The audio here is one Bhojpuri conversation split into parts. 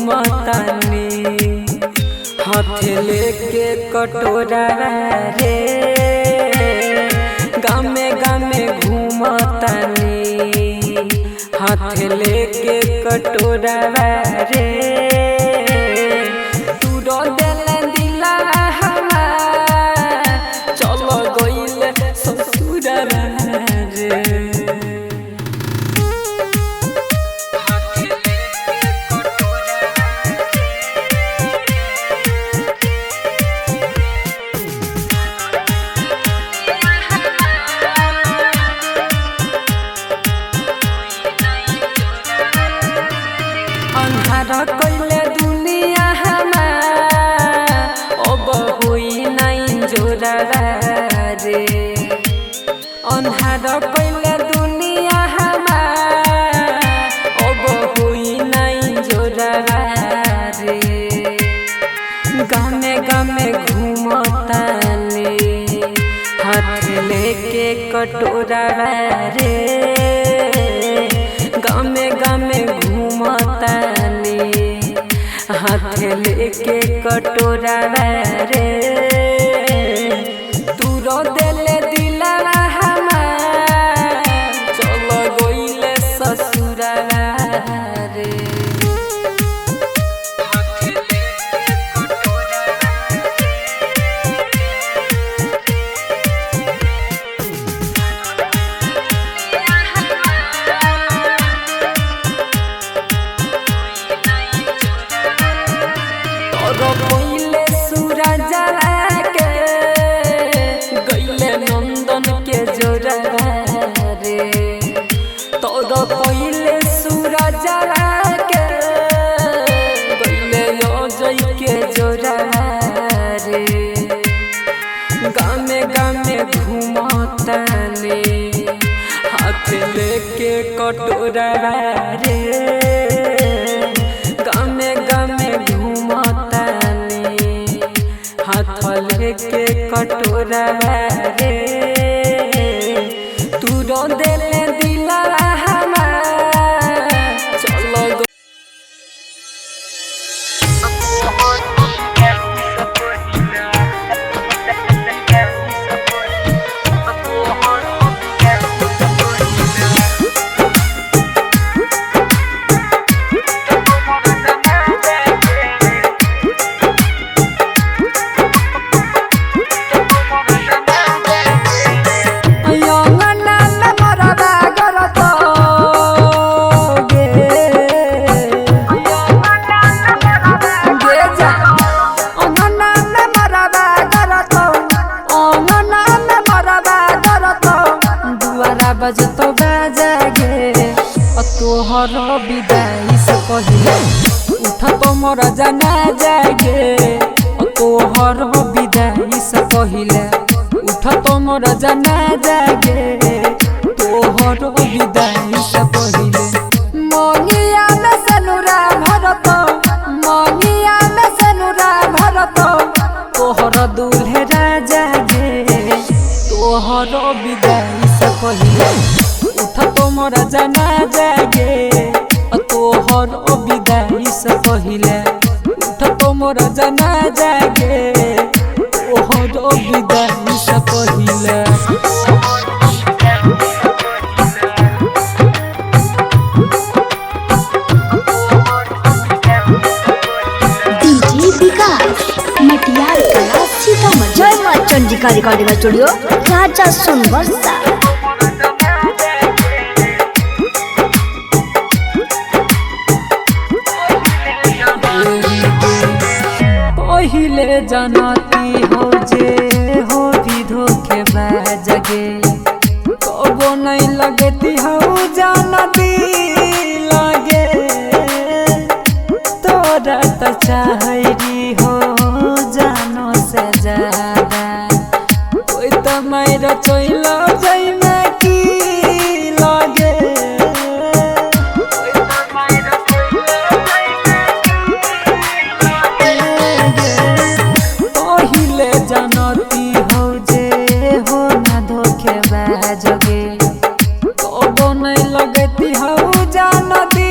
घूमतानी हाथ लेके कटोरा रे गामे गामे घूमतानी हाथ लेके कटोरा रे तू रो देले दिला हमार चलो गइले ससुरा रे अन्हार कइले दुनिया हमार अब होई नाइ जोरा रे अन्हार कइले दुनिया हमार अब होई नाइ जोरा रे गामे गामे घूमतानी हाथ लेके कटोरा रे गामे गामे घूमतानी हाथ लेके कटोरा रे तू रो देले दिला हमार चलो गइले ससुरा रे पहिले सूरज के गइले नंदन के जोरा रे तोर पहिले सूरज के गइले अजय के जोरा रे गामे गामे घूमतानी हाथ लेके कटोरा रे गामे गामे घूमतानी हाथ लेके कटोरा रे तू रो देले दिला हमार चलो बजतो बाजा गे तोहर विदाई से पहिले उठा तो मोर जाना जागे तोहर विदाई से पहिले उठा तो मोर जाना जागे तोहर विदाई से पहिले मोनिया में सनुरा भरत मोनिया में सनुरा भरत तोहर दूल्हे राजा गे तोहर विदाई से पहिले उठा तो मोर जाना जागे तोहर विदाई से पहिले उठा तो मोर जाना जागे तोहर विदाई से पहिले डीजे विकास मटियार कला सीतामढ़ी जय मां चंडिका रिकॉर्डिंग स्टूडियो राजा सोनवर्षा पहिले जानती हो जे हो भी धोखे बाजगे कबो नहीं लगती हो जानती लगे तोरा तो चाहरी हो जानो से ज्यादा कोई तो मेरा चोइलो जाई में की लगे जानती हो जे हो ना धोखे बाजगे कबो नहीं लगती हो जानती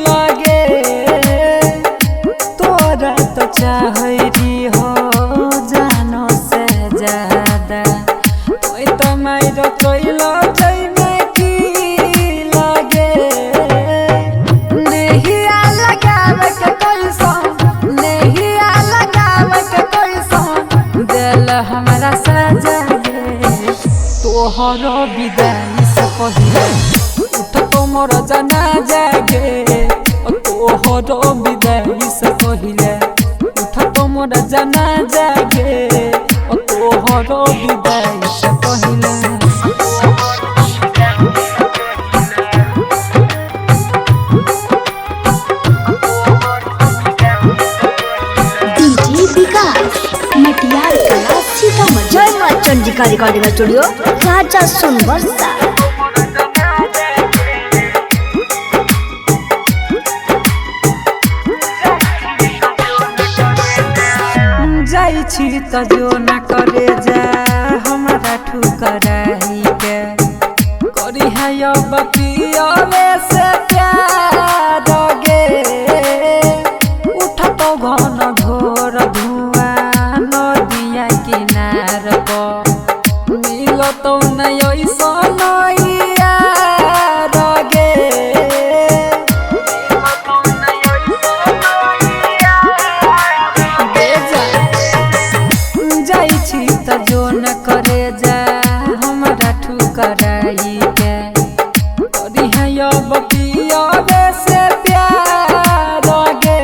लगे हमारा साजा गे तोहर विदाई से पहिले उठ तो मोर जनाजा गे तोहर विदाई से पहिले उठ तो मोर जनाजा गे तोहर विदाई से पहिले मटियार कला सीतामढ़ी। जय मां चंडिका रिकॉर्डिंग स्टूडियो राजा सोनवर्षा। जाई छी त जो न करे जा हमारा ठुकराई के करी है यो बपियावे से प्यार गे उठ तो घन घोर धुआं नदिया किनार पर मिल तो नहीं सोनैया गे जो न करे जा हमारा ठुकराई के करी है यो बपियावे से प्यार गे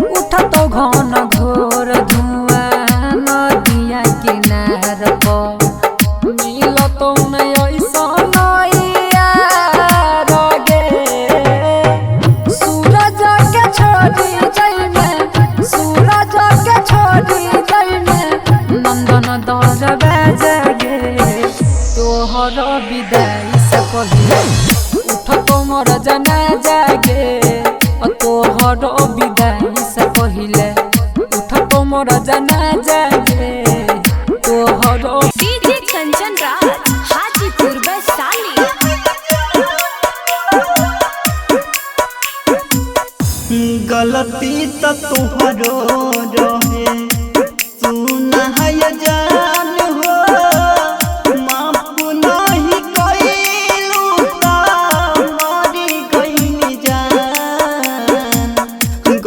उठ तो घन घोर धुआं नदिया किनार पर मिल तो नहीं सोनैया गे सूरज के छोड़ी जाइने सूरज के छोड़ी जाइने नंदन दर बाजे तोहर विदाई से पहिले उठ तो मोर जनाजा गे तोहर विदाई से पहिले उठ तो मोर जनाजा गे तोहर डीजे कंचन राज हाजीपुर वैशाली। गलती तो तुहरो रहे सुना है जान हो माफ नहीं कइलू ता मरी गइल जान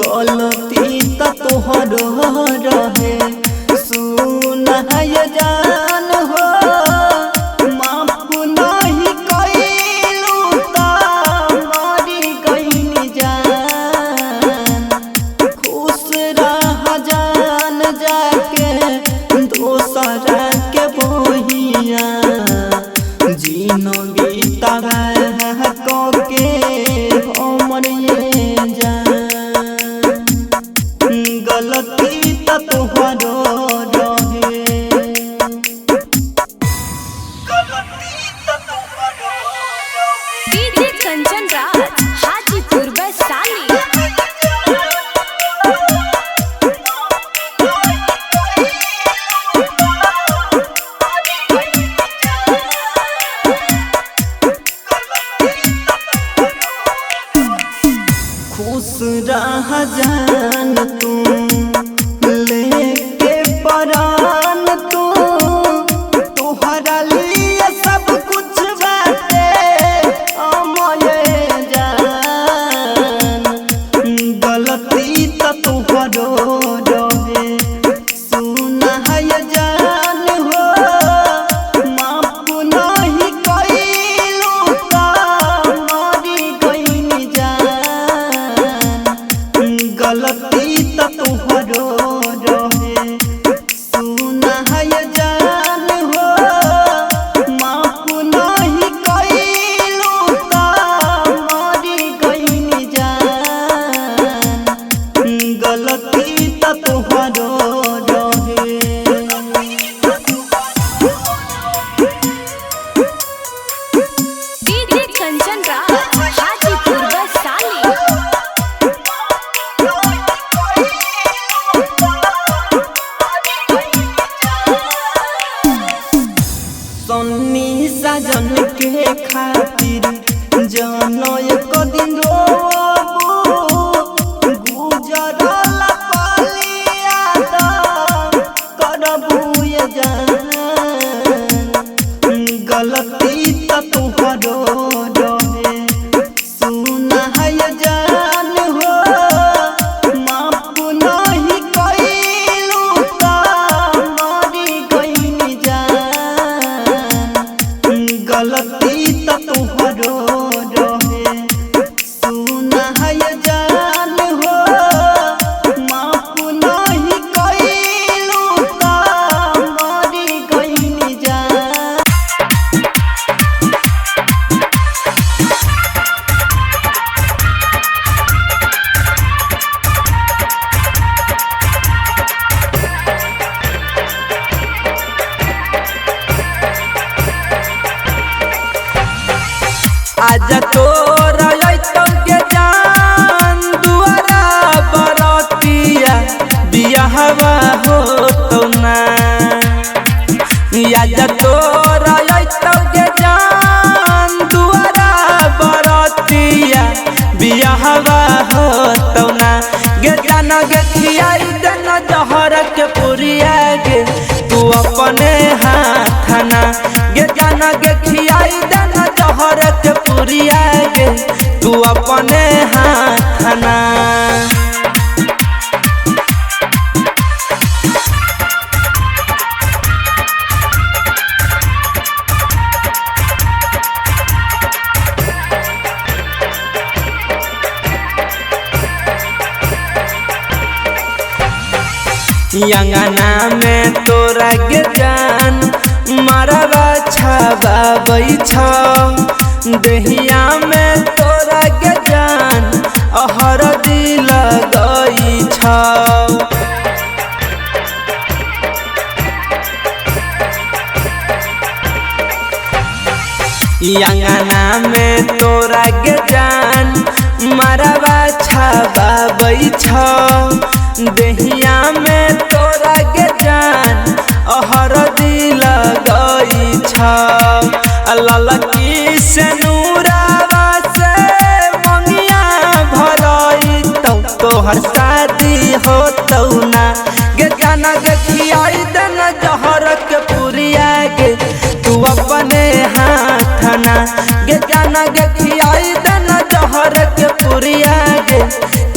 गलती तो तुहरो रहे सुना है जान हो माफ नहीं कइलू ता मरी गइल जान खुश रह जान जाके दोसरा के बोहिया जिनगी तबाह के हमर ये जान गलती तो तुहरो रहे डीजे कंचन राज हाजीपुर वैशाली। खुश रह जान तू लेके परान तू तोहरा लिए सब कुछ बाटे अमये जान गलती तो तुहरो रहे सुना है जान हो माफ नहीं कइलू ता मरी गइल जान गलती तो तुहरो रहे सुना है जान हो माफ नहीं कइलू ता मरी गइल जान गलती तो तुहरो रहे डीजे कंचन राज हाजीपुर वैशाली। सन्नी सजन के खातिर जानो एक दिन रोबू गुजरल पलिया करबू ये जान गलती तो तुहरो रहे सुना है जान हो माफ नहीं कइलू ता बियाहवा हो तौना गे जाना गे खियाई देना जहर के पुरिया गे तू अपने हाथना गे जाना गे खियाई देना जहर के पुरिया गे तू अपने हाथना अंगना में तोरा के जान मरवा छाबाबै छ देहिया में तोरा के जान अहर दिल गई छ अंगना में तोरा के जान मरवा छाबाबै छ देहिया में तोरा के जान अहर दिल गई छ ललकी से नूरावा से मंगिया भरई तोहर शादी हो तौना गे जाना गे खियाई देना जहर के पुरिया गे तू अपने हाथना गे जाना गे खियाई देना जहर के पुरिया गे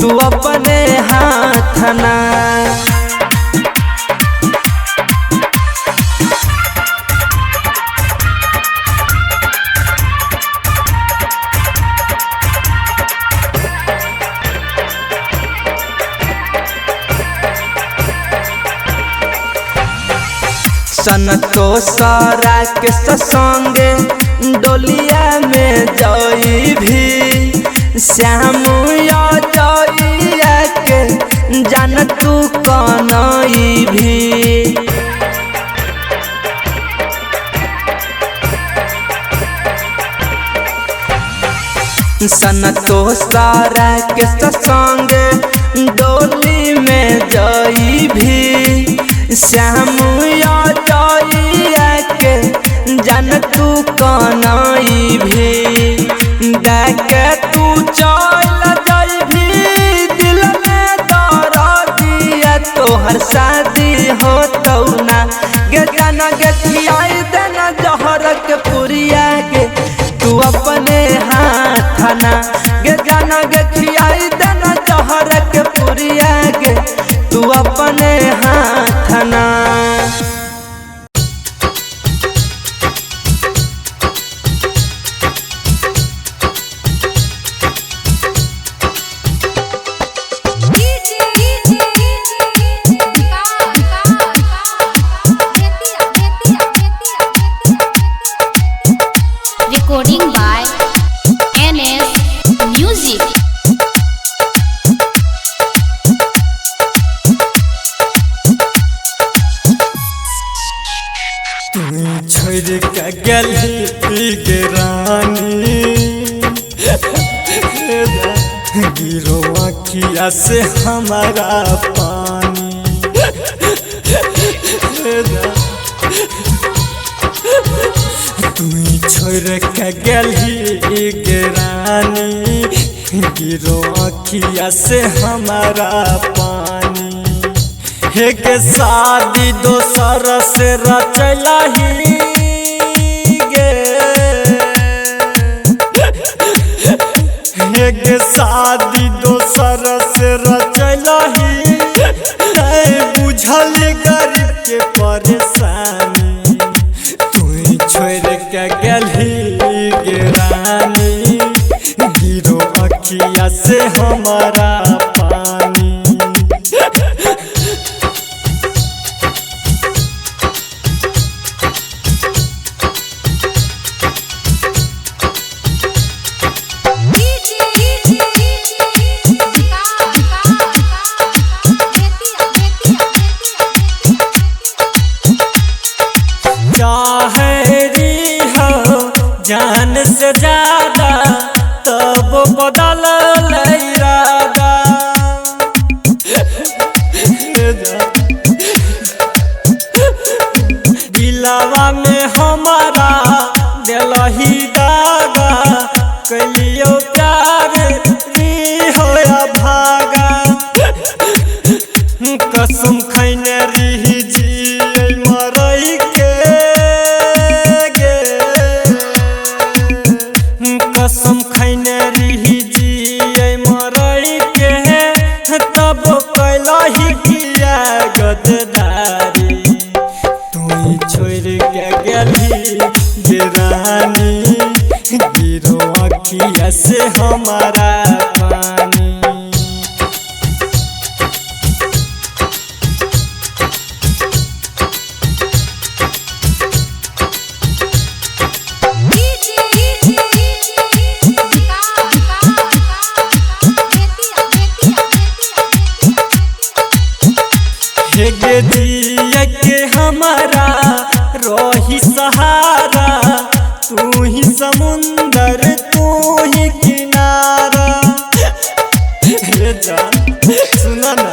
तू अपने हाथना संतोषरा के संगे डोलिया में जई भी श्याम जइया के जान तू कनई भी संतोषरा के संगे डोली में जई भी श्याम जइया के जान तू कनई भी देखे तू चल जइभी दिल में दर्दिया तोहर शादी हो तौना गे जाना गे खियाई देना जहर के पुरिया गे तू अपने हाथना गे जाना गे खियाई देना जहर के पुरिया गे तू अपने हाथना Recording by NS Music. छोड़ के गली के रानी गिरो आँखिया से हमारा पानी तुम छोड़ के गली के रानी गिरो आँखिया से हमारा पानी हे के शादी दोसर से रचला ही गे हे के शादी दोसर से रचला ही नहीं बुझल गरीब के परेशानी तू छोड़ के गली गे रानी गिरो अखिया से हमारा पानी जान से ज्यादा तब बदल इरादा दिलवा में हमारा दिल ही दागा कलियो प्यार हमारा पानी। गे दिया के हमारा रोही सहारा, तू ही समुंदर तू ही किनारा। ये जान सुना ना,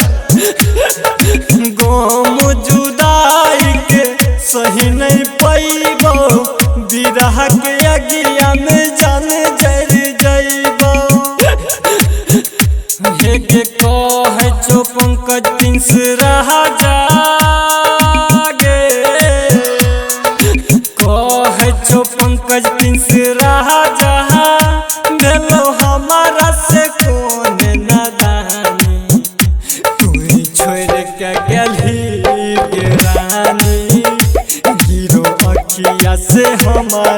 गम जुदाई के सही नहीं पैबो, बिरह के अगिया में जान जर जइबो। हे के कहे छो पंकज प्रिंस रहा जागे, कहे छो पंकज प्रिंस रहा जहा, भेलो हमारा से कौन नादानी, तू ही छोड़ के गेली के रानी, गिरो अखिया से हमारा